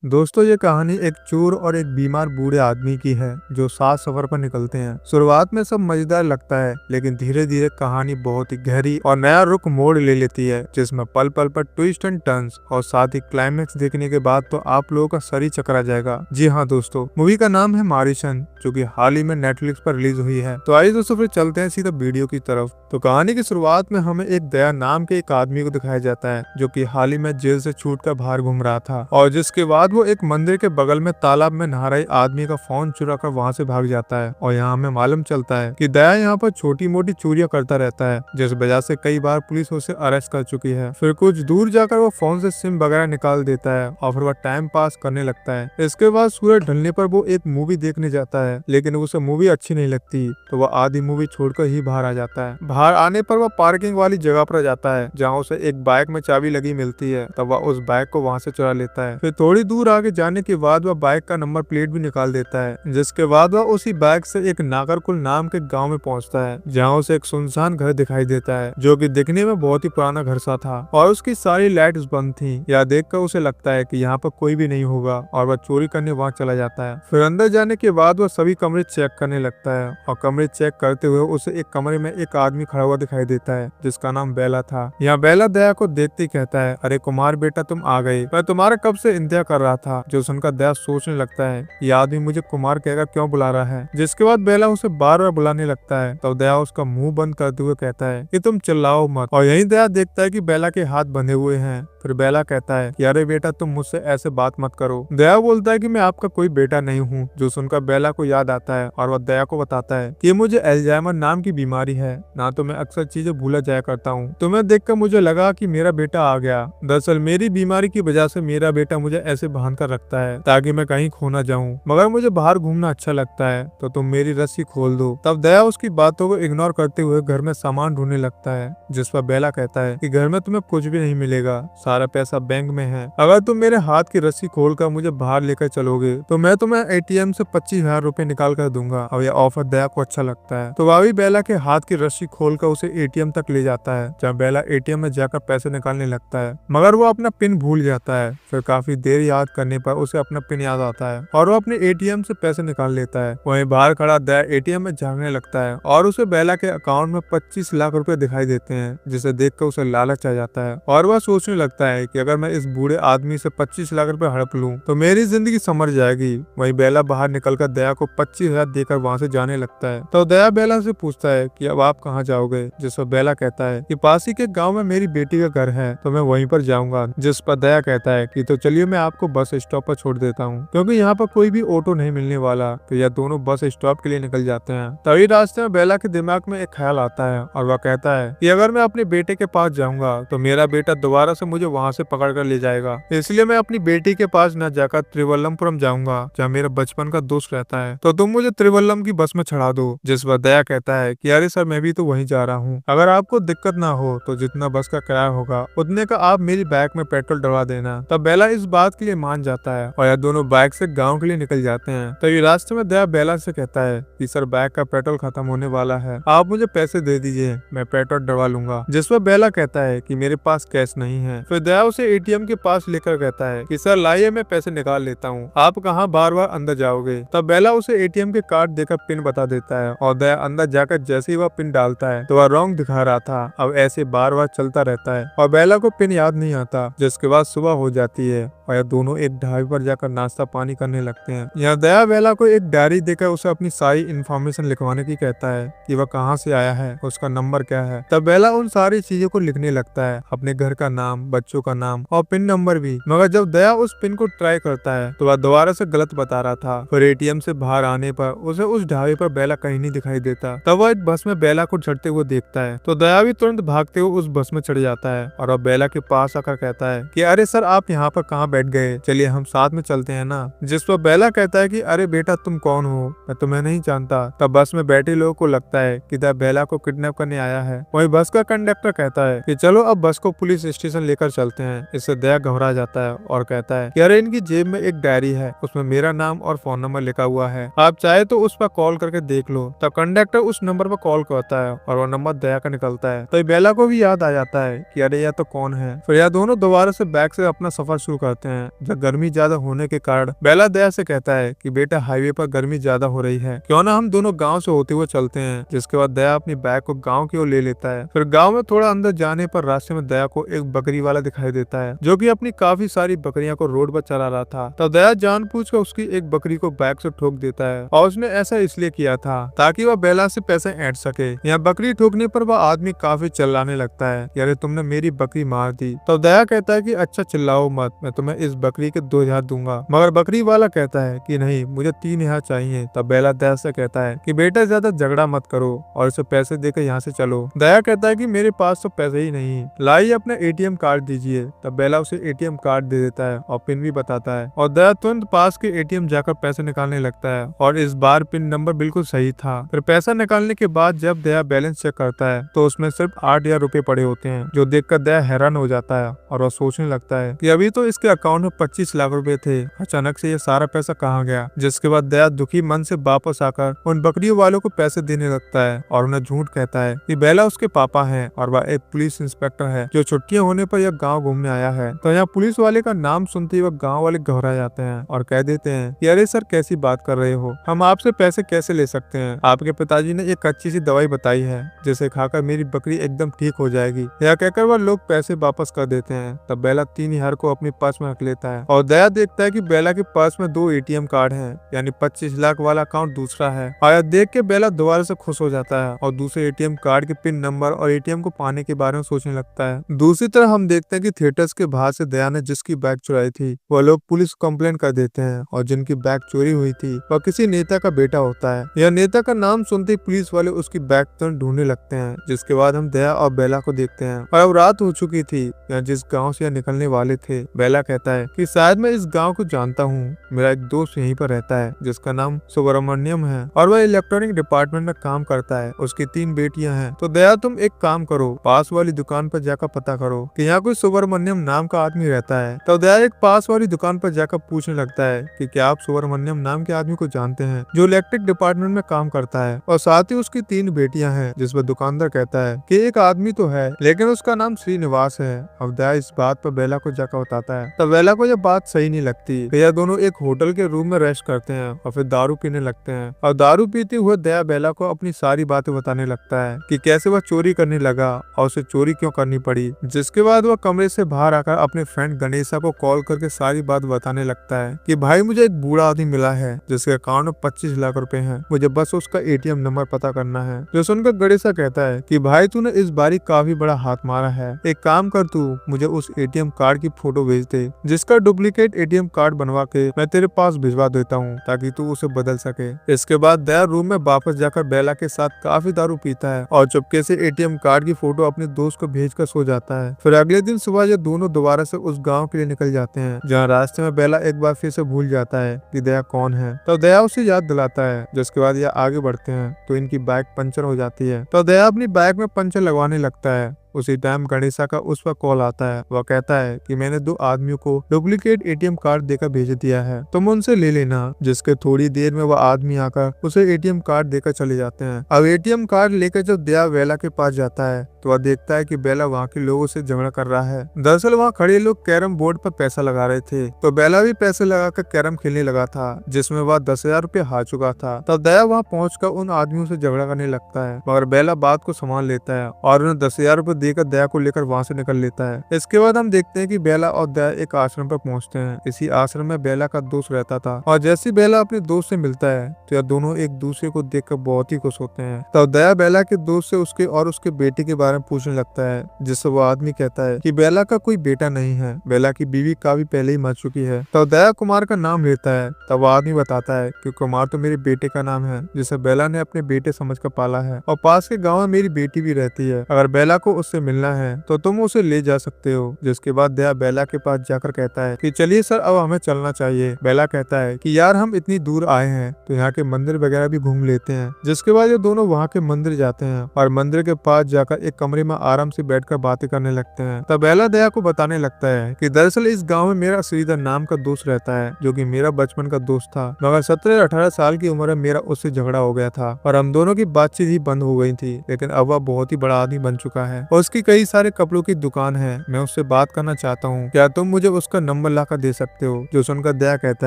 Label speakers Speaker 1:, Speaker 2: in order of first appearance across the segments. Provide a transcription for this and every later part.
Speaker 1: दोस्तों ये कहानी एक चोर और एक बीमार बूढ़े आदमी की है जो सात सफर पर निकलते हैं। शुरुआत में सब मजेदार लगता है, लेकिन धीरे धीरे कहानी बहुत ही गहरी और नया रुख मोड़ ले लेती है, जिसमें पल पल पर ट्विस्ट एंड टर्न्स और साथ ही क्लाइमेक्स देखने के बाद तो आप लोगों का सर ही चकरा जाएगा। जी हाँ दोस्तों, मूवी का नाम है मारिशन, जो कि हाल ही में नेटफ्लिक्स पर रिलीज हुई है। तो आइए दोस्तों फिर चलते हैं सीधा वीडियो की तरफ। तो कहानी की शुरुआत में हमें एक दया नाम के एक आदमी को दिखाया जाता है, जो कि हाल ही में जेल से छूटकर बाहर घूम रहा था, और जिसके बाद वो एक मंदिर के बगल में तालाब में नहा रहे आदमी का फोन चुरा कर वहाँ से भाग जाता है। और यहाँ हमें मालूम चलता है कि दया यहाँ पर छोटी मोटी चोरियां करता रहता है, जिस वजह से कई बार पुलिस उसे अरेस्ट कर चुकी है। फिर कुछ दूर जाकर वो फोन से सिम वगैरह निकाल देता है और फिर वह टाइम पास करने लगता है। इसके बाद सूरज ढलने पर वो एक मूवी देखने जाता है, लेकिन उसे मूवी अच्छी नहीं लगती, तो वह आधी मूवी छोड़कर ही बाहर आ जाता है। बाहर आने पर वह पार्किंग वाली जगह पर जाता है, जहाँ उसे एक बाइक में चाबी लगी मिलती है। तब वह उस बाइक को वहाँ से चुरा लेता है। फिर थोड़ी दूर आगे जाने के बाद वह बाइक का नंबर प्लेट भी निकाल देता है, जिसके बाद वह उसी बाइक से एक नागरकुल नाम के गांव में पहुंचता है, जहां उसे एक सुनसान घर दिखाई देता है, जो कि दिखने में बहुत ही पुराना घर सा था और उसकी सारी लाइट्स बंद थी। यह देखकर उसे लगता है कि यहाँ पर कोई भी नहीं होगा और वह चोरी करने वहां चला जाता है। फिर अंदर जाने के बाद वह सभी कमरे चेक करने लगता है और कमरे चेक करते हुए उसे एक कमरे में एक आदमी खड़ा हुआ दिखाई देता है, जिसका नाम बेला था। यहाँ बेला दया को देखते ही कहता है, अरे कुमार बेटा तुम आ गए, मैं तुम्हारा कब से इंतजार कर रहा था। जो सुनकर दया सोचने लगता है ये आदमी मुझे कुमार कहकर क्यों बुला रहा है। जिसके बाद बेला उसे बार बार बुलाने लगता है। तो दया उसका मुंह बंद करते हुए कहता है कि तुम चिल्लाओ मत। और यही दया देखता है कि बेला के हाथ बंधे हुए हैं। फिर बेला कहता है कि अरे बेटा तुम मुझसे ऐसे बात मत करो। दया बोलता है कि मैं आपका कोई बेटा नहीं हूँ। जो सुनकर बेला को याद आता है और वह दया को बताता है कि मुझे अल्जाइमर नाम की बीमारी है, ना तो मैं अक्सर चीजें भूला जाया करता हूँ। तुम्हें देखकर मुझे लगा कि मेरा बेटा आ गया। दरअसल मेरी बीमारी की वजह से मेरा बेटा मुझे ऐसे बांध कर रखता है ताकि मैं कहीं खो ना जाऊं, मगर मुझे बाहर घूमना अच्छा लगता है, तो तुम मेरी रस्सी खोल दो। तब दया उसकी बातों को इग्नोर करते हुए घर में सामान ढूंढने लगता है, जिस पर बेला कहता है कि घर में तुम्हें कुछ भी नहीं मिलेगा, सारा पैसा बैंक में है। अगर तुम मेरे हाथ की रस्सी खोलकर मुझे बाहर लेकर चलोगे तो मैं तुम्हें एटीएम से 25,000 रुपए निकाल कर दूंगा। और यह ऑफर दया को अच्छा लगता है, तो वह भी बेला के हाथ की रस्सी खोलकर उसे एटीएम तक ले जाता है, जहाँ बेला एटीएम में जाकर पैसे निकालने लगता है, मगर वो अपना पिन भूल जाता है। फिर काफी देर याद करने पर उसे अपना पिन याद आता है और वो अपने एटीएम से पैसे निकाल लेता है। वहीं बाहर खड़ा दया एटीएम में झांकने लगता है और उसे बेला के अकाउंट में 25 लाख रुपए दिखाई देते हैं, जिसे देखकर उसे लालच आ जाता है और वह सोचने लगता है कि अगर मैं इस बूढ़े आदमी से 25 लाख रुपए हड़प लूं तो मेरी जिंदगी संवर जाएगी। वहीं बेला बाहर निकलकर दया को 25,000 देकर वहां से जाने लगता है। तो दया बेला से पूछता है कि अब आप कहाँ जाओगे। जिस पर बेला कहता है कि पास ही के गाँव में मेरी बेटी का घर है, तो मैं वहीं पर जाऊंगा। जिस पर दया कहता है कि तो चलिए मैं आपको बस स्टॉप पर छोड़ देता हूँ, क्योंकि यहाँ पर कोई भी ऑटो नहीं मिलने वाला। तो यह दोनों बस स्टॉप के लिए निकल जाते हैं। तभी रास्ते में बेला के दिमाग में एक ख्याल आता है और वह कहता है कि अगर मैं अपने बेटे के पास जाऊंगा तो मेरा बेटा दोबारा से मुझे वहाँ से पकड़ कर ले जाएगा, इसलिए मैं अपनी बेटी के पास न जाकर त्रिवल्लमपुरम जाऊंगा, जहाँ मेरा बचपन का दोस्त रहता है। तो तुम मुझे त्रिवल्लम की बस में चढ़ा दो। जिस पर दया कहता है कि अरे सर मैं भी तो वहीं जा रहा हूँ, अगर आपको दिक्कत ना हो तो जितना बस का किराया होगा उतने का आप मेरी बाइक में पेट्रोल डलवा देना। तब बेला इस बात के लिए मान जाता है और यह दोनों बाइक से गाँव के लिए निकल जाते हैं। तभी रास्ते में दया बेला से कहता है कि सर बाइक का पेट्रोल खत्म होने वाला है, आप मुझे पैसे दे दीजिए, मैं पेट्रोल डलवा लूंगा। जिस पर बेला कहता है कि मेरे पास कैश नहीं है। फिर दया उसे एटीएम के पास लेकर कहता है कि सर लाइए मैं पैसे निकाल लेता हूँ, आप कहाँ बार बार अंदर जाओगे। तब बेला उसे एटीएम के कार्ड देकर पिन बता देता है और दया अंदर जाकर जैसे ही वह पिन डालता है तो वह रॉन्ग दिखा रहा था। अब ऐसे बार बार चलता रहता है और बेला को पिन याद नहीं आता। जिसके बाद सुबह हो जाती है और यह दोनों एक ढाबे पर जाकर नाश्ता पानी करने लगते हैं। यहाँ दया बेला को एक डायरी देकर उसे अपनी सारी इन्फॉर्मेशन लिखवाने की कहता है कि वह कहाँ से आया है, उसका नंबर क्या है। तब बेला उन सारी चीजों को लिखने लगता है, अपने घर का नाम, बच्चों का नाम और पिन नंबर भी। मगर जब दया उस पिन को ट्राई करता है तो वह दोबारा से गलत बता रहा था। फिर एटीएम से बाहर आने पर उसे उस ढाबे पर बेला कहीं नहीं दिखाई देता। तब वह एक बस में बेला को चढ़ते हुए देखता है, तो दया भी तुरंत भागते हुए उस बस में चढ़ जाता है और वह बेला के पास आकर कहता है कि अरे सर आप यहाँ पर कहाँ बैठ गए, चलिए हम साथ में चलते हैं ना। जिस पर बेला कहता है कि अरे बेटा तुम कौन हो, मैं तुम्हें नहीं जानता। तब बस में बैठे लोगों को लगता है कि दया बेला को किडनैप करने आया है। वही बस का कंडक्टर कहता है कि चलो अब बस को पुलिस स्टेशन लेकर चलते हैं। इससे दया घबरा जाता है और कहता है कि अरे इनकी जेब में एक डायरी है, उसमें मेरा नाम और फोन नंबर लिखा हुआ है, आप चाहे तो उस पर कॉल करके देख लो। तब कंडक्टर उस नंबर पर कॉल करता है और वो नंबर दया का निकलता है। तो बेला को भी याद आ जाता है कि अरे यह तो कौन है। फिर यह दोनों दोबारा से बैग से अपना सफर शुरू करते हैं। जब गर्मी ज्यादा होने के कारण बेला दया से कहता है कि बेटा हाईवे पर गर्मी ज्यादा हो रही है, क्यों ना हम दोनों गांव से होते हुए चलते हैं। जिसके बाद दया अपनी बैग को गांव की ओर ले लेता है। फिर गांव में थोड़ा अंदर जाने पर रास्ते में दया को एक बकरी वाला दिखाई देता है, जो कि अपनी काफी सारी बकरियां को रोड पर चला रहा था। तब दया जानबूझकर उसकी एक बकरी को बैग से ठोक देता है और उसने ऐसा इसलिए किया था ताकि वह बेला से पैसे ऐंठ सके। यहाँ बकरी ठोकने पर वह आदमी काफी चिल्लाने लगता है कि अरे तुमने मेरी बकरी मार दी। तब दया कहता है कि अच्छा चिल्लाओ मत, मैं तुम्हें इस बकरी के 2000 दूंगा। मगर बकरी वाला कहता है कि नहीं, मुझे 3000 चाहिए। तब बेला दया से कहता है कि बेटा ज्यादा झगड़ा मत करो और इसे पैसे देकर यहाँ से चलो। दया कहता है कि मेरे पास तो पैसे ही नहीं, लाइए अपना एटीएम कार्ड दीजिए। तब बेला उसे एटीएम कार्ड दे देता है और पिन भी बताता है और दया तुरंत पास के एटीएम जाकर पैसे निकालने लगता है और इस बार पिन नंबर बिल्कुल सही था। फिर पैसा निकालने के बाद जब दया बैलेंस चेक करता है तो उसमें सिर्फ 8000 रुपए पड़े होते हैं, जो देखकर दया हैरान हो जाता है और वह सोचने लगता है कि अभी तो इसके अकाउंट में 25 लाख रुपए थे, अचानक से ये सारा पैसा कहाँ गया। जिसके बाद दया दुखी मन से वापस आकर उन बकरियों वालों को पैसे देने लगता है और उन्हें झूठ कहता है कि बेला उसके पापा हैं और वह एक पुलिस इंस्पेक्टर है जो छुट्टियां होने पर यह गांव घूमने आया है। तो यहाँ पुलिस वाले का नाम सुनते ही वह गांव वाले घबरा जाते हैं और कह देते हैं कि अरे सर कैसी बात कर रहे हो, हम आपसे पैसे कैसे ले सकते हैं, आपके पिताजी ने एक अच्छी सी दवाई बताई है जिसे खाकर मेरी बकरी एकदम ठीक हो जाएगी। यह कहकर वह लोग पैसे वापस कर देते हैं। तब बेला 3000 को अपनी पर्स में रख लेता है और दया देखता है कि बेला के पर्स में 2 एटीएम कार्ड हैं, यानी 25 लाख वाला अकाउंट दूसरा है। और यह देख के बेला दोबारा से खुश हो जाता है और दूसरे एटीएम कार्ड के पिन नंबर और एटीएम को पाने के बारे में सोचने लगता है। दूसरी तरफ हम देखते हैं कि थिएटर्स के बाहर से दया ने जिसकी बैग चुराई थी वह लोग पुलिस कंप्लेन कर देते हैं और जिनकी बैग चोरी हुई थी वह किसी नेता का बेटा होता है। यह नेता का नाम सुनते ही पुलिस वाले उसकी बैग तुरंत ढूंढने लगते हैं। जिसके बाद हम दया और बेला को देखते हैं और अब रात हो चुकी थी। यहाँ जिस गांव से यह निकलने वाले थे, बेला कहता है कि शायद मैं इस गांव को जानता हूँ, मेरा एक दोस्त यहीं पर रहता है जिसका नाम सुब्रमण्यम है और वह इलेक्ट्रॉनिक डिपार्टमेंट में काम करता है, उसकी 3 बेटियां हैं। तो दया तुम एक काम करो, पास वाली दुकान पर जाकर पता करो कि यहाँ कोई सुब्रमण्यम नाम का आदमी रहता है। तो दया एक पास वाली दुकान पर जाकर पूछने लगता है कि क्या आप सुब्रमण्यम नाम के आदमी को जानते हैं जो इलेक्ट्रिक डिपार्टमेंट में काम करता है और साथ ही उसकी 3 बेटियां हैं। जिस पर दुकानदार कहता है कि एक आदमी तो है लेकिन उसका नाम श्रीनिवास है। अब दया इस बात पर बेला को जाकर बताता है। तब बेला को यह बात सही नहीं लगती। यह दोनों एक होटल के रूम में रेस्ट करते हैं और फिर दारू पीने लगते हैं और दारू पीते हुए दया बेला को अपनी सारी बातें बताने लगता है कि कैसे वह चोरी करने लगा और उसे चोरी क्यों करनी पड़ी। जिसके बाद वह कमरे से बाहर आकर अपने फ्रेंड गणेशा को कॉल करके सारी बात बताने लगता है कि भाई मुझे एक बूढ़ा आदमी मिला है जिसके अकाउंट में 25 लाख रुपए हैं, मुझे बस उसका एटीएम नंबर पता करना है। जो सुनकर गणेशा कहता है कि भाई तूने इस बारी काफी बड़ा हाथ मारा है, एक काम कर तू मुझे उस एटीएम कार्ड की फोटो भेज दे जिसका डुप्लीकेट एटीएम कार्ड बनवा के मैं तेरे पास भिजवा देता हूँ ताकि तू उसे बदल सके। इसके बाद दया रूम में वापस जाकर बेला के साथ काफी दारू पीता है और चुपके से एटीएम कार्ड की फोटो अपने दोस्त को भेजकर सो जाता है। फिर अगले दिन सुबह ये दोनों दोबारा से उस गांव के लिए निकल जाते हैं जहां रास्ते में बेला एक बार फिर से भूल जाता है कि दया कौन है। तो दया उसे याद दिलाता है। जिसके बाद ये आगे बढ़ते हैं तो इनकी बाइक पंचर हो जाती है। तो दया अपनी बाइक में पंचर लगवाने लगता है। उसी टाइम गणेशा का उस पर कॉल आता है। वह कहता है कि मैंने 2 आदमियों को डुप्लीकेट एटीएम कार्ड देकर भेज दिया है, तुम उनसे ले लेना। जिसके थोड़ी देर में वह आदमी आकर उसे एटीएम कार्ड देकर चले जाते हैं। अब एटीएम कार्ड लेकर जब दया बेला के पास जाता है तो वह देखता है कि बेला वहाँ के लोगों से झगड़ा कर रहा है। दरअसल वहाँ खड़े लोग कैरम बोर्ड पर पैसा लगा रहे थे, तो बेला भी पैसे लगाकर कैरम खेलने लगा था जिसमें वह 10,000 रुपए हार चुका था। तब दया वहाँ पहुंचकर उन आदमियों से झगड़ा करने लगता है, मगर बेला बात को संभाल लेता है और उन्हें 10,000 रुपए देकर दया को लेकर वहाँ से निकल लेता है। इसके बाद हम देखते हैं कि बेला और दया एक आश्रम पर पहुँचते हैं। इसी आश्रम में बेला का दोस्त रहता था और जैसे बेला अपने दोस्त से मिलता है तो यह दोनों एक दूसरे को देखकर बहुत ही खुश होते हैं। तब दया बेला के दोस्त से उसके और उसके बेटे के बारे में पूछने लगता है, जिससे वो आदमी कहता है कि बेला का कोई बेटा नहीं है, बेला की बीवी काफी पहले ही मर चुकी है। तब दया कुमार का नाम लेता है। तब वो आदमी बताता है कि कुमार तो मेरे बेटे का नाम है जिसे बेला ने अपने बेटे समझकर पाला है और पास के गाँव में मेरी बेटी भी रहती है। अगर बेला को उससे मिलना है तो तुम उसे ले जा सकते हो। जिसके बाद दया बेला के पास जाकर कहता है कि चलिए सर, अब हमें चलना चाहिए। बेला कहता है कि यार हम इतनी दूर आए हैं तो यहाँ के मंदिर वगैरह भी घूम लेते हैं। जिसके बाद ये दोनों वहाँ के मंदिर जाते हैं और मंदिर के पास जाकर एक कमरे में आराम से बैठकर बातें करने लगते हैं। तब बेला दया को बताने लगता है कि दरअसल इस गाँव में मेरा श्रीधर नाम का दोस्त रहता है, जो कि मेरा बचपन का दोस्त था, मगर 17-18 साल की उम्र में मेरा उससे झगड़ा हो गया था और हम दोनों की बातचीत ही बंद हो गई थी। लेकिन अब वह बहुत ही बड़ा आदमी बन चुका है और उसकी कई सारे कपड़ों की दुकान है। मैं उससे बात करना चाहता हूँ, क्या तुम मुझे उसका नंबर लाकर दे सकते हो? जो सुनकर दया कहता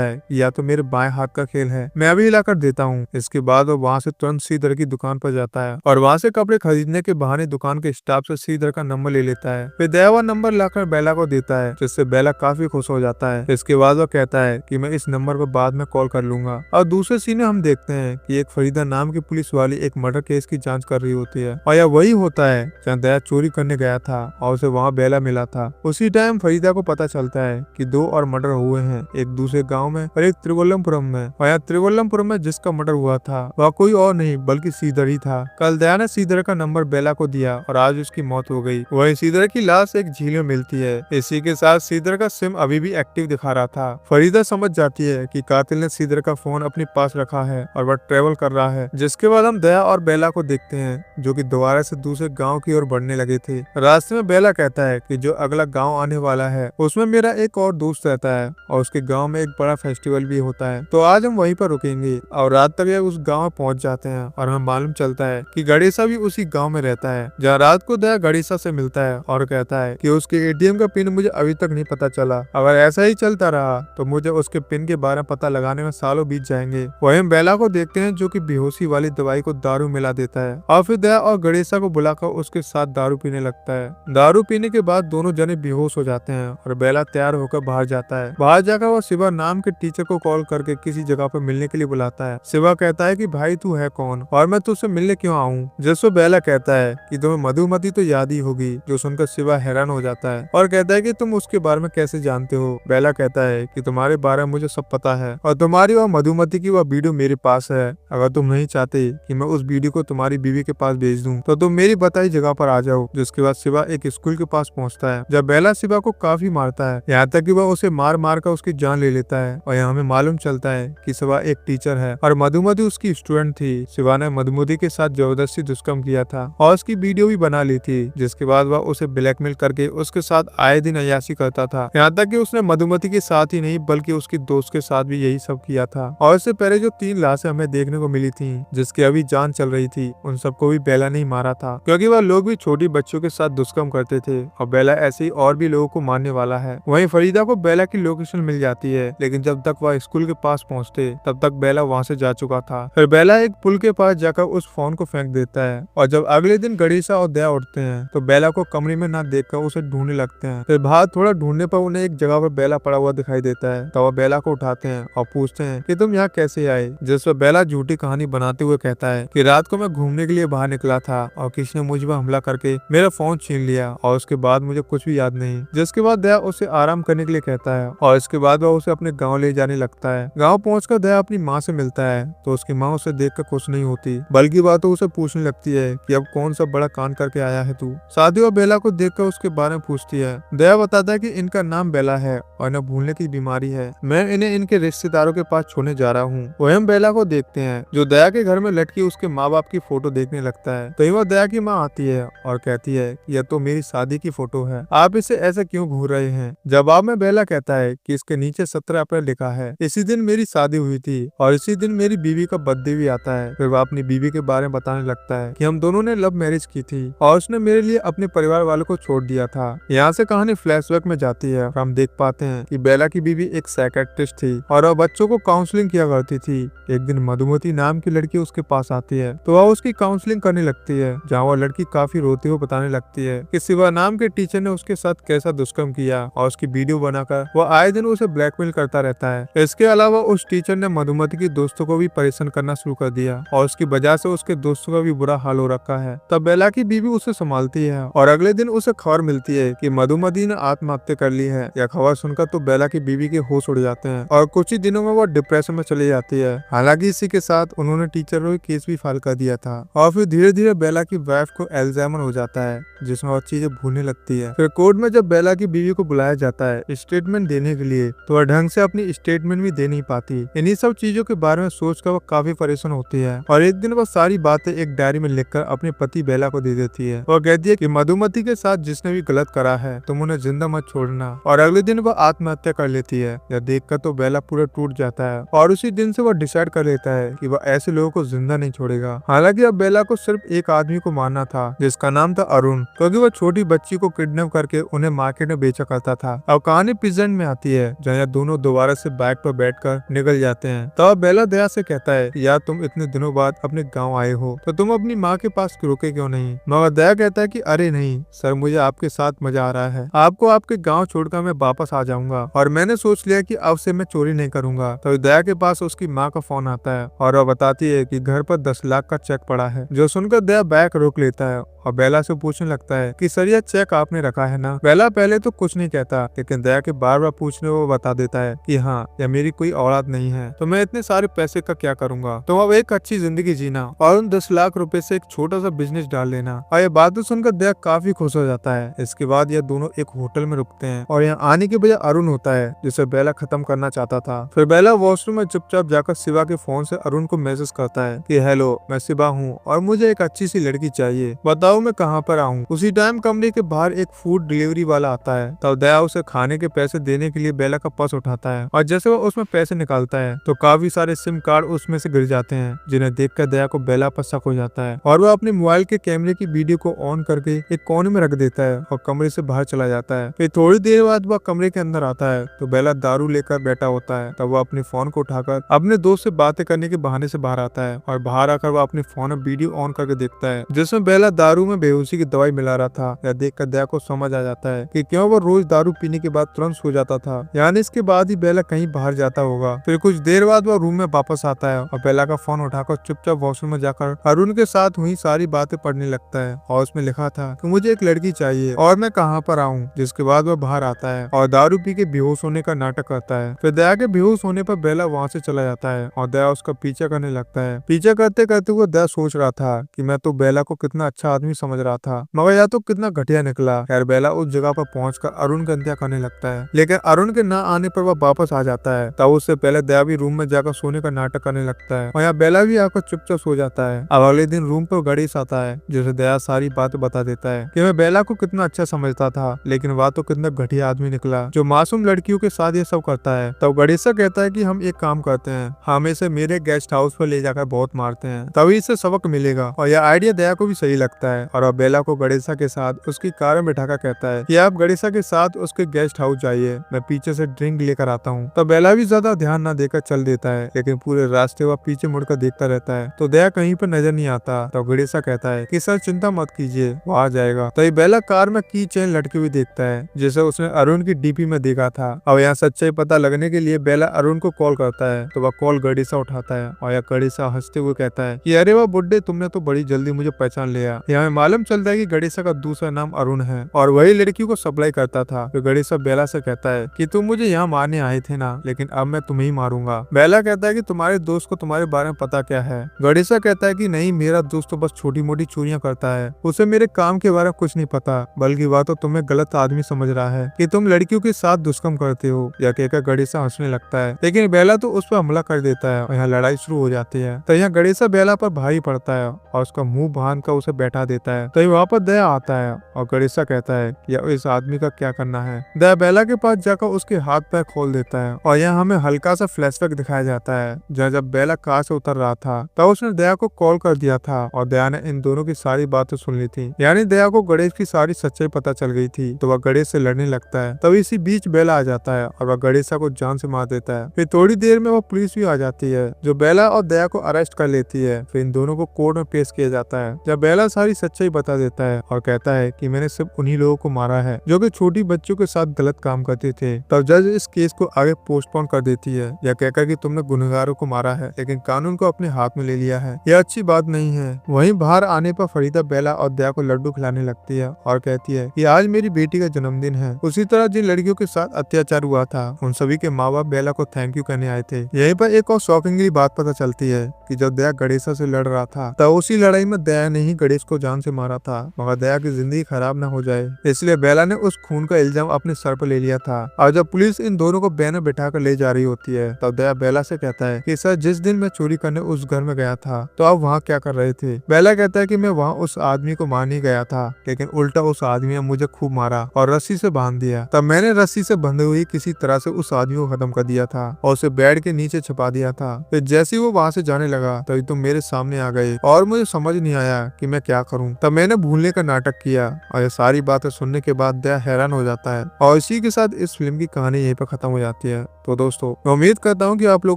Speaker 1: है या तो मेरे बाएं हाथ का खेल है, मैं अभी लाकर देता हूँ। इसके बाद वो वहाँ से तुरंत श्रीधर की दुकान पर जाता है और वहाँ से कपड़े खरीदने के बहाने दुकान के स्टाफ से श्रीधर का नंबर ले लेता है। फिर दया वह नंबर लाकर बेला को देता है, जिससे बेला काफी खुश हो जाता है। इसके बाद वो कहता है कि मैं इस नंबर पर बाद में कॉल कर लूंगा। और दूसरे सीन में हम देखते हैं कि एक फरीदा नाम की पुलिस वाली एक मर्डर केस की जांच कर रही होती है और यह वही होता है जहाँ दया चोरी करने गया था और उसे वहाँ बेला मिला था। उसी टाइम फरीदा को पता चलता है कि 2 और मर्डर हुए हैं, एक दूसरे गाँव में और एक त्रिवल्लमपुरम में। और यहाँ त्रिवल्लमपुरम में जिसका मर्डर हुआ था वह कोई और नहीं बल्कि श्रीधर ही था। कल दया ने श्रीधर का नंबर बेला को दिया और आज उसकी मौत हो गई। वही श्रीधर की लाश एक झील में मिलती है। इसी के साथ श्रीधर का सिम अभी भी एक्टिव दिखा रहा था। फरीदा समझ जाती है कि कातिल ने श्रीधर का फोन अपने पास रखा है और वह ट्रेवल कर रहा है। जिसके बाद हम दया और बेला को देखते हैं जो कि दोबारा से दूसरे गांव की ओर बढ़ने लगे थे। रास्ते में बेला कहता है कि जो अगला गांव आने वाला है उसमें मेरा एक और दोस्त रहता है और उसके गांव में एक बड़ा फेस्टिवल भी होता है, तो आज हम वहीं पर रुकेंगे। और रात तक उस गाँव में पहुंच जाते हैं और हमें मालूम चलता है कि गणेशा भी उसी गाँव में रहता है। जहाँ रात को दया गणेशा से मिलता है और कहता है कि उसके एटीएम का पिन मुझे अभी तक नहीं पता चला। अगर ऐसा ही चलता रहा तो मुझे उसके पिन के बारे में पता लगाने में सालों बीत जाएंगे। वहीं हम बेला को देखते हैं जो कि बेहोशी वाली दवाई को दारू मिला देता है और फिर दया और गणेशा को बुलाकर उसके साथ दारू पीने लगता है। दारू पीने के बाद दोनों जने बेहोश हो जाते हैं और बेला तैयार होकर बाहर जाता है। बाहर जाकर वह शिवा नाम के टीचर को कॉल करके किसी जगह पर मिलने के लिए बुलाता है। शिवा कहता है कि भाई तू है कौन और मैं तुझसे मिलने क्यों आऊँ? जिसको बेला कहता है कि तुम्हें मधुमती तो याद ही होगी। जो सुनकर शिवा हैरान हो जाता है और कहता है कि तुम उसके बारे में कैसे जानते हो? बेला कहता है कि तुम्हारे बारे में मुझे सब पता है और तुम्हारी और मधुमती की वह वीडियो मेरे पास है। अगर तुम नहीं चाहते कि मैं उस वीडियो को तुम्हारी बीवी के पास भेज दूं तो तुम मेरी बताई जगह पर आ जाओ। जिसके बाद शिवा एक स्कूल के पास पहुंचता है जब बेला शिवा को काफी मारता है, यहाँ तक कि वह उसे मार मार कर उसकी जान ले लेता है। और यहाँ हमें मालूम चलता है कि शिवा एक टीचर है और मधुमती उसकी स्टूडेंट थी। शिवा ने मधुमती के साथ जबरदस्ती दुष्कर्म किया था और उसकी वीडियो भी बना ली थी। जिसके बाद वह उसे ब्लैकमेल करके उसके साथ आए दिन अय्याशी करता था। यहाँ तक कि उसने मधुमती के साथ ही नहीं बल्कि उसकी दोस्त के साथ भी यही सब किया था। और इससे पहले जो 3 लाशें हमें देखने को मिली थी जिसकी अभी जांच चल रही थी, उन सबको भी बेला ने मारा था, क्योंकि वह लोग भी छोटी बच्चों के साथ दुष्कर्म करते थे और बेला ऐसे ही और भी लोगों को मारने वाला है। वहीं फरीदा को बेला की लोकेशन मिल जाती है, लेकिन जब तक वह स्कूल के पास पहुंचते तब तक बेला वहां से जा चुका था। फिर बेला एक पुल के पास जाकर उस फोन को फेंक देता है और जब अगले दिन गणेशा और दया उठते हैं तो बेला को कमरे में ना देखकर उसे ढूंढने लगते हैं। फिर बाहर थोड़ा ढूंढने पर उन्हें एक जगह पर बेला पड़ा हुआ दिखाई देता है, तो वह बेला को उठाते हैं और पूछते हैं कि तुम यहाँ कैसे आए? जिस पर बेला झूठी कहानी बनाते हुए कहता है कि रात को मैं घूमने के लिए बाहर निकला था और किसी ने मुझ पर हमला करके मेरा फोन छीन लिया और उसके बाद मुझे कुछ भी याद नहीं। जिसके बाद दया उसे आराम करने के लिए कहता है और इसके बाद वह उसे अपने गाँव ले जाने लगता है। गाँव पहुंचकर दया अपनी माँ से मिलता है तो उसकी माँ उसे देखकर खुश नहीं होती, बल्कि वह तो उसे पूछने लगती है कि अब कौन सा बड़ा कांड करके आया है तू। शादी और बेला को देखकर उसके बारे में पूछती है। दया बताता है कि इनका नाम बेला है और इन्हें भूलने की बीमारी है। मैं इन्हें इनके रिश्तेदारों के पास छोड़ने जा रहा हूँ। वही हम बेला को देखते हैं जो दया के घर में लटकी उसके माँ बाप की फोटो देखने लगता है। तो वह दया की माँ आती है और कहती है कि यह तो मेरी शादी की फोटो है, आप इसे ऐसे क्यों घूर रहे हैं? जवाब में बेला कहता है कि इसके नीचे 17 अप्रैल लिखा है, इसी दिन मेरी शादी हुई थी और इसी दिन मेरी बीवी का बर्थडे भी आता है। फिर वह अपनी बीवी के बारे में बताने लगता है कि हम दोनों ने लव मैरिज की थी और उसने मेरे लिए अपने परिवार वालों को छोड़ दिया था। यहाँ से कहानी फ्लैशबैक में जाती है और हम देख पाते हैं कि बेला की बीवी एक साइकियाट्रिस्ट थी और वह बच्चों को काउंसलिंग किया करती थी। एक दिन मधुमती नाम की लड़की उसके पास आती है तो वह उसकी काउंसलिंग करने लगती है, जहाँ वह लड़की काफी रोते हुए बताने लगती है कि शिवा नाम के टीचर ने उसके साथ कैसा दुष्कर्म किया और उसकी वीडियो बनाकर वह आए दिन उसे ब्लैकमेल करता रहता है। इसके अलावा उस टीचर ने मधुमती की दोस्तों को भी परेशान करना शुरू कर दिया और उसकी वजह से उसके दोस्तों का भी बुरा हाल हो रखा है। तब बेला की बीवी उसे संभालती है और अगले दिन उसे खबर मिलती है कि मधुमती ने आत्महत्या कर ली है। यह खबर सुनकर तो बेला की बीवी के होश उड़ जाते हैं और कुछ ही दिनों में वो डिप्रेशन में चली जाती है। हालांकि इसी के साथ उन्होंने टीचर को केस भी फाइल कर दिया था और फिर धीरे धीरे बेला की वाइफ को एल्जाइमर हो जाता आता है जिसमें वो चीजें भूलने लगती है। फिर कोर्ट में जब बेला की बीवी को बुलाया जाता है स्टेटमेंट देने के लिए, तो वह ढंग से अपनी स्टेटमेंट भी दे नहीं पाती। इन्हीं सब चीजों के बारे में सोचकर वह काफी परेशान होती है और एक दिन वह सारी बातें एक डायरी में लिखकर अपने पति बेला को दे देती है। वह कहती है कि मधुमती के साथ जिसने भी गलत करा है तुम उन्हें जिंदा मत छोड़ना, और अगले दिन वह आत्महत्या कर लेती है। यह देखकर तो बेला पूरा टूट जाता है और उसी दिन से वह डिसाइड कर लेता है कि वह ऐसे लोगों को जिंदा नहीं छोड़ेगा। हालांकि अब बेला को सिर्फ एक आदमी को मारना था जिसका नाम था अरुण, क्योंकि वह छोटी बच्ची को किडनैप करके उन्हें मार्केट में बेचा करता था। अब कहानी प्रेजेंट में आती है जहाँ दोनों दोबारा से बाइक पर बैठकर निकल जाते हैं। तब बेला दया से कहता है यार तुम इतने दिनों बाद अपने गाँव आए हो तो तुम अपनी माँ के पास रुके क्यों नहीं। मगर दया कहता है कि अरे नहीं सर, मुझे आपके साथ मजा आ रहा है, आपको आपके गाँव छोड़कर मैं वापस आ जाऊंगा और मैंने सोच लिया कि अब से मैं चोरी नहीं करूंगा। तो दया के पास उसकी माँ का फोन आता है और वह बताती है कि घर पर 10 लाख का चेक पड़ा है। जो सुनकर दया बाइक रोक लेता है और बेला से पूछने लगता है कि सर यह चेक आपने रखा है ना। बेला पहले तो कुछ नहीं कहता, लेकिन दया के बार बार पूछने वो बता देता है कि हाँ यह मेरी कोई औलाद नहीं है, तो मैं इतने सारे पैसे का क्या करूंगा, तो अब एक अच्छी जिंदगी जीना और उन 10 लाख रुपए से एक छोटा सा बिजनेस डाल लेना। और ये बातें सुनकर दया काफी खुश हो जाता है। इसके बाद यह दोनों एक होटल में रुकते हैं और यहाँ आने के बजाय अरुण होता है जिसे बेला खत्म करना चाहता था। फिर बेला वॉशरूम में चुपचाप जाकर शिवा के फोन से अरुण को मैसेज करता है कि हेलो मैं शिवा हूँ और मुझे एक अच्छी सी लड़की चाहिए, बताओ मैं कहाँ पर आऊँ। उसी टाइम कमरे के बाहर एक फूड डिलीवरी वाला आता है। तब दया उसे खाने के पैसे देने के लिए बेला का पर्स उठाता है और जैसे वो उसमें पैसे निकालता है तो काफी सारे सिम कार्ड उसमें से गिर जाते हैं, जिन्हें देखकर दया को बेला पर शक हो जाता है और वह अपने मोबाइल के कैमरे की वीडियो को ऑन करके एक कोने में रख देता है और कमरे से बाहर चला जाता है। फिर थोड़ी देर बाद वह कमरे के अंदर आता है तो बेला दारू लेकर बैठा होता है। तब वह अपने फोन को उठाकर अपने दोस्त से बातें करने के बहाने से बाहर आता है और बाहर आकर वह अपने फोन में वीडियो ऑन करके देखता है जिसमें बेला दारू में बेहोशी की दवाई मिला रहा था। यह देखकर दया को समझ आ जाता है कि क्यों वो रोज दारू पीने के बाद तुरंत सो जाता था, यानी इसके बाद ही बेला कहीं बाहर जाता होगा। फिर कुछ देर बाद वह रूम में वापस आता है और बेला का फोन उठाकर चुपचाप वॉशरूम में जाकर अरुण के साथ हुई सारी बातें पढ़ने लगता है और उसमें लिखा था कि मुझे एक लड़की चाहिए और मैं कहाँ पर आऊँ। जिसके बाद वह बाहर आता है और दारू पी के बेहोश होने का नाटक करता है। फिर दया के बेहोश होने पर बेला वहाँ से चला जाता है और दया उसका पीछा करने लगता है। पीछा करते करते वो दया सोच रहा था कि मैं तो बेला को कितना अच्छा आदमी समझ रहा था, मगर यह तो कितना घटिया निकला। खैर बेला उस जगह पर पहुंचकर अरुण की हत्या करने लगता है, लेकिन अरुण के न आने पर वह वापस आ जाता है। तब उससे पहले दया भी रूम में जाकर सोने का नाटक करने लगता है और यहाँ बेला भी आकर चुपचाप सो जाता है। अब अगले दिन रूम पर गणेश आता है जिसे दया सारी बातें बता देता है कि मैं बेला को कितना अच्छा समझता था, लेकिन वह तो कितना घटिया आदमी निकला जो मासूम लड़कियों के साथ ये सब करता है। तब गणेशा कहता है कि हम एक काम करते हैं, हम इसे मेरे गेस्ट हाउस पर ले जाकर बहुत मारते हैं, तभी इसे सबक मिलेगा। और यह आइडिया दया को भी सही लगता है और अब बेला को गणेशा के साथ उसकी कार में बैठाकर कहता है कि आप गणेशा के साथ उसके गेस्ट हाउस जाइए, मैं पीछे से ड्रिंक लेकर आता हूँ। तब बेला भी ज्यादा ध्यान न देकर चल देता है, लेकिन पूरे रास्ते वह पीछे मुड़कर देखता रहता है तो दया कहीं पर नजर नहीं आता। तो गणेशा कहता है कि सर चिंता मत कीजिए, वो आ जाएगा। तभी बेला कार में की चेन लटकी हुई देखता है जिसे उसने अरुण की डीपी में देखा था। अब यहाँ सच्चाई पता लगने के लिए बेला अरुण को कॉल करता है तो वह कॉल गणेशा उठाता है और यह गणेशा हंसते हुए कहता है कि अरे वाह बुड्ढे, तुमने तो बड़ी जल्दी मुझे पहचान लिया। यहाँ मालूम चलता है कि गणेशा का दूसरा नाम अरुण है और वही लड़की को सप्लाई करता था। तो गणेशा बेला से कहता है कि तुम मुझे यहाँ मारने आए थे ना, लेकिन अब मैं तुम्हें ही मारूंगा। बेला कहता है कि तुम्हारे दोस्त को तुम्हारे बारे में पता क्या है। गणेशा कहता है कि नहीं, मेरा दोस्त तो बस छोटी मोटी चोरियां करता है, उसे मेरे काम के बारे में कुछ नहीं पता, बल्कि वह तो तुम्हें गलत आदमी समझ रहा है कि तुम लड़कियों के साथ दुष्कर्म करते हो। यह कहकर गणेशा हंसने लगता है, लेकिन बेला तो उस पर हमला कर देता है और यहाँ लड़ाई शुरू हो जाती है। तो यहाँ गणेशा बेला पर भारी पड़ता है और उसका मुंह बांध कर उसे बैठा देता है। तो वहाँ पर दया आता है और गणेशा कहता है कि इस आदमी का क्या करना है। दया बेला के पास जाकर उसके हाथ पैर खोल देता है और यहाँ हमें हल्का सा फ्लैशबैक दिखाया जाता है जहाँ जब बेला कार से उतर रहा था तब उसने दया को कॉल कर दिया था और दया ने इन दोनों की सारी बातें सुन ली थी, यानी दया को गणेश की सारी सच्चाई पता चल गई थी। तो वह गणेश से लड़ने लगता है। तभी इसी बीच बेला आ जाता है और वह गणेशा को जान से मार देता है। फिर थोड़ी देर में वह पुलिस भी आ जाती है जो बेला और दया को अरेस्ट कर लेती है। फिर इन दोनों को कोर्ट में पेश किया जाता है जब बेला सारी सच्चाई बता देता है और कहता है कि मैंने सिर्फ उन्हीं लोगों को मारा है जो कि छोटी बच्चों के साथ गलत काम करते थे। तब जज इस केस को आगे पोस्टपोन कर देती है, यह कहकर कि तुमने गुनहगारों को मारा है लेकिन कानून को अपने हाथ में ले लिया है, यह अच्छी बात नहीं है। वहीं बाहर आने पर फरीदा बेला और दया को लड्डू खिलाने लगती है और कहती है कि आज मेरी बेटी का जन्मदिन है। उसी तरह जिन लड़कियों के साथ अत्याचार हुआ था उन सभी के माँ बाप बेला को थैंक यू कहने आए थे। यहीं पर एक और शॉकिंगली बात पता चलती है कि जब दया गणेशा से लड़ रहा था तब उसी लड़ाई में दया ने ही गणेश को जान से मारा था मगर दया की जिंदगी खराब न हो जाए, इसलिए बेला ने उस खून का इल्जाम अपने सर पर ले लिया था। और जब पुलिस इन दोनों को बैन में बिठा कर ले जा रही होती है तब दया बेला से कहता है कि सर जिस दिन मैं चोरी करने उस घर में गया था तो आप वहाँ क्या कर रहे थे। बेला कहता है कि मैं वहाँ उस आदमी को मारने गया था, लेकिन उल्टा उस आदमी ने मुझे खूब मारा और रस्सी से बांध दिया। तब मैंने रस्सी से बंधे हुई किसी तरह से उस आदमी को खत्म कर दिया था और उसे बेड के नीचे छुपा दिया था। फिर जैसे ही वो वहाँ से जाने लगा तभी तुम मेरे सामने आ गए और मुझे समझ नहीं आया कि मैं क्या करूँ। तब मैंने भूलने का नाटक किया। और ये सारी बातें सुनने के बाद दया हैरान हो जाता है और इसी के साथ इस फिल्म की कहानी यहीं पर खत्म हो जाती है। तो दोस्तों मैं उम्मीद करता हूँ कि आप लोगों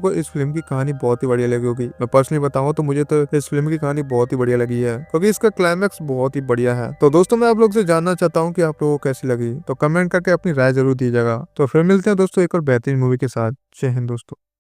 Speaker 1: को इस फिल्म की कहानी बहुत ही बढ़िया लगी होगी। मैं पर्सनली बताऊँ तो मुझे तो इस फिल्म की कहानी बहुत ही बढ़िया लगी है क्योंकि इसका क्लाइमैक्स बहुत ही बढ़िया है। तो दोस्तों मैं आप लोग से जानना चाहता हूँ कि आप लोगों को कैसी लगी, तो कमेंट करके अपनी राय जरूर दीजिएगा। तो फिर मिलते हैं दोस्तों एक और बेहतरीन मूवी के साथ। जय हिंद दोस्तों।